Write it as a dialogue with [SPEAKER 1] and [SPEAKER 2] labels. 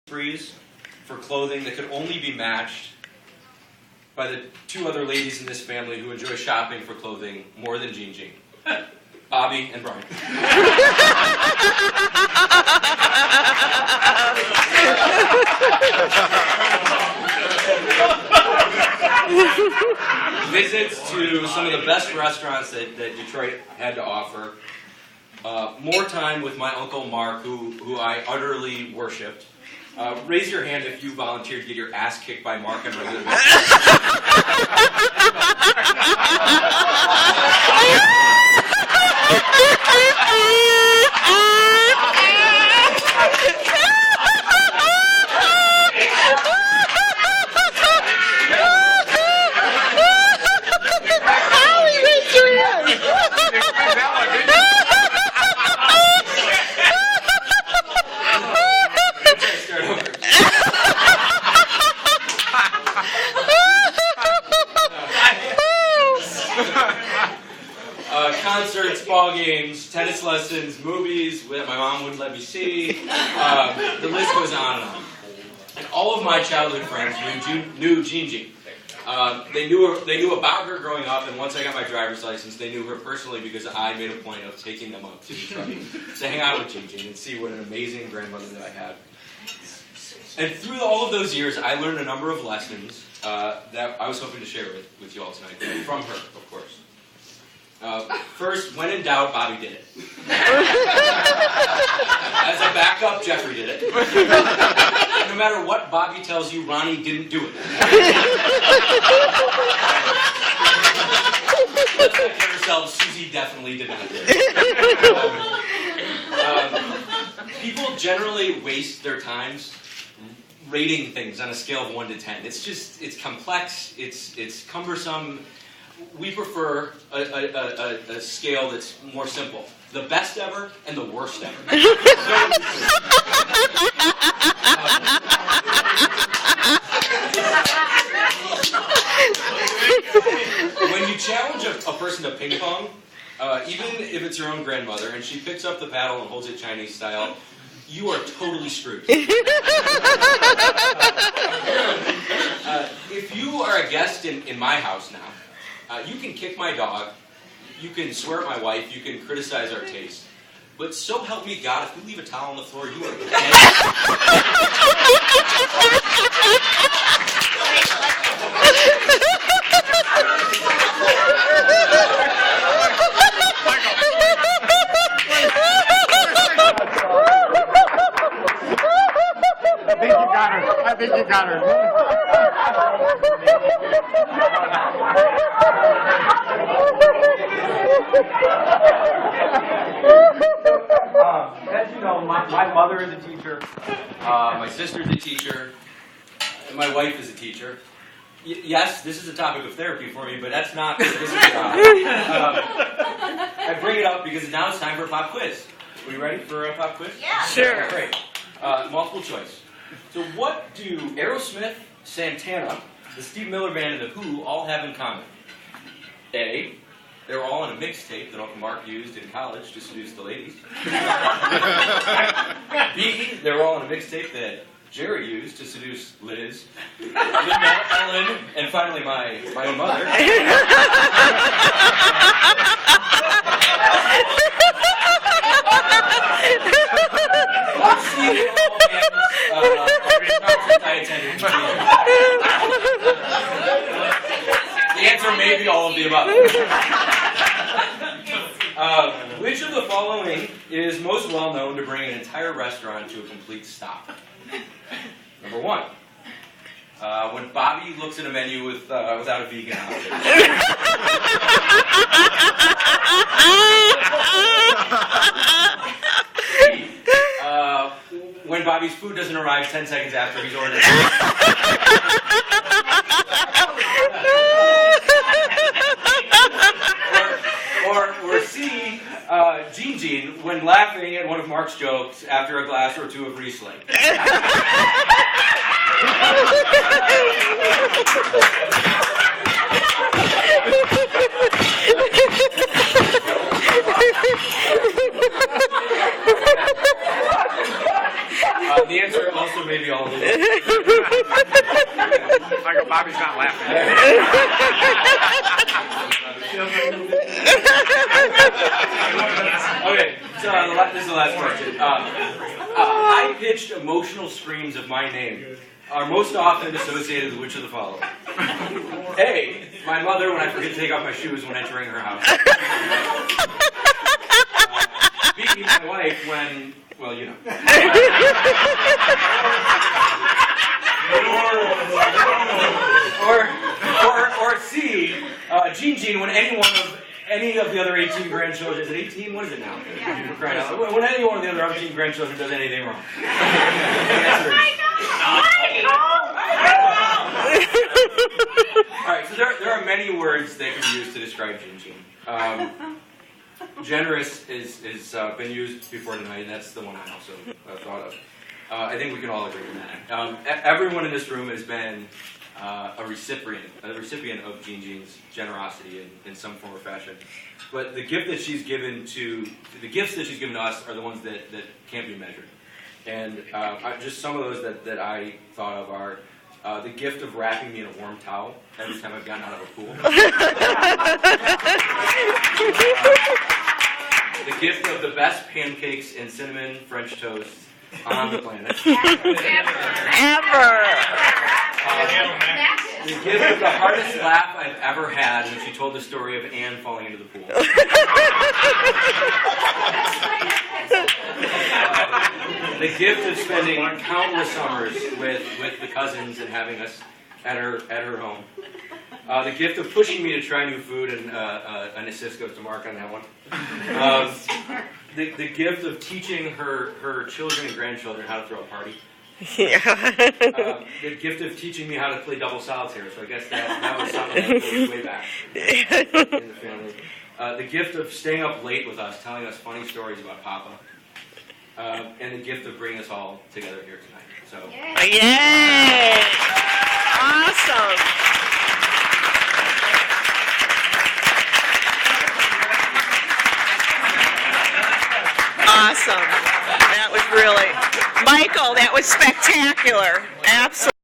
[SPEAKER 1] sprees for clothing that could only be matched by the two other ladies in this family who enjoy shopping for clothing more than Jean Jean. Bobby and Brian. Visits to some of the best restaurants that Detroit had to offer. More time with my Uncle Mark, who I utterly worshipped. Raise your hand if you volunteered to get your ass kicked by Mark on a regular basis. Concerts, ball games, tennis lessons, movies that my mom wouldn't let me see. The list goes on and on. And all of my childhood friends knew Jean Jean. They knew about her growing up, and once I got my driver's license, they knew her personally because I made a point of taking them up to Detroit to hang out with Jean Jean and see what an amazing grandmother that I had. And through all of those years, I learned a number of lessons that I was hoping to share with you all tonight, from her, of course. First, when in doubt, Bobby did it. As a backup, Jeffrey did it. No matter what Bobby tells you, Ronnie didn't do it. Let's not kid ourselves, Susie definitely did not do it. People generally waste their times rating things on a scale of 1 to 10. It's complex, it's cumbersome. We prefer a scale that's more simple. The best ever and the worst ever. When you challenge a person to ping pong, even if it's your own grandmother, and she picks up the paddle and holds it Chinese style, you are totally screwed. If you are a guest in my house now, you can kick my dog, you can swear at my wife, you can criticize our taste. But so help me God, if you leave a towel on the floor, you are dead.
[SPEAKER 2] I think you got her.
[SPEAKER 1] As you know, my mother is a teacher, my sister's a teacher, and my wife is a teacher. Yes, this is a topic of therapy for me, but that's not what this is about. I bring it up because now it's time for a pop quiz. Are you ready for a pop quiz?
[SPEAKER 3] Yeah.
[SPEAKER 1] Sure. Great. Multiple choice. So what do Aerosmith, Santana, the Steve Miller Band, and the Who all have in common? A, they were all on a mixtape that Uncle Mark used in college to seduce the ladies. B, they were all on a mixtape that Jerry used to seduce Liz, Linda, Ellen, and finally my own mother. C, they all I attended. The answer may be all of the above. Which of the following is most well known to bring an entire restaurant to a complete stop? Number 1. When Bobby looks at a menu without a vegan option. When Bobby's food doesn't arrive 10 seconds after he's ordered it. Or C, Jean Jean, when laughing at one of Mark's jokes after a glass or two of Riesling. The answer also may be all of these.
[SPEAKER 2] Michael, Bobby's not laughing.
[SPEAKER 1] Okay, so this is the last question. High-pitched emotional screams of my name are most often associated with which of the following? A, my mother when I forget to take off my shoes when entering her house. B, my wife when, well, you know. Or C, Jean when any of the other 18 grandchildren, is it 18? What is it now? For crying out loud. When any one of the other 18 grandchildren does anything wrong. The answer is- Alright, so there are many words that can be used to describe Jean. Generous is been used before tonight, and that's the one I also thought of. I think we can all agree on that. Everyone in this room has been a recipient of Jean's generosity in some form or fashion. But the gifts that she's given to us are the ones that can't be measured. And just some of those that I thought of are the gift of wrapping me in a warm towel every time I've gotten out of a pool. The gift of the best pancakes and cinnamon French toast on the planet.
[SPEAKER 3] Ever.
[SPEAKER 1] The gift of the hardest laugh I've ever had when she told the story of Anne falling into the pool. The gift of spending countless summers with the cousins and having us at her home. The gift of pushing me to try new food, and an assist goes to Mark on that one. The gift of teaching her children and grandchildren how to throw a party.
[SPEAKER 3] Yeah.
[SPEAKER 1] The gift of teaching me how to play double solitaire, so I guess that was something that goes way back in the family. The gift of staying up late with us, telling us funny stories about Papa. And the gift of bringing us all together here tonight. So.
[SPEAKER 3] Yay! Awesome. Awesome. That was really, Michael, that was spectacular. Absolutely.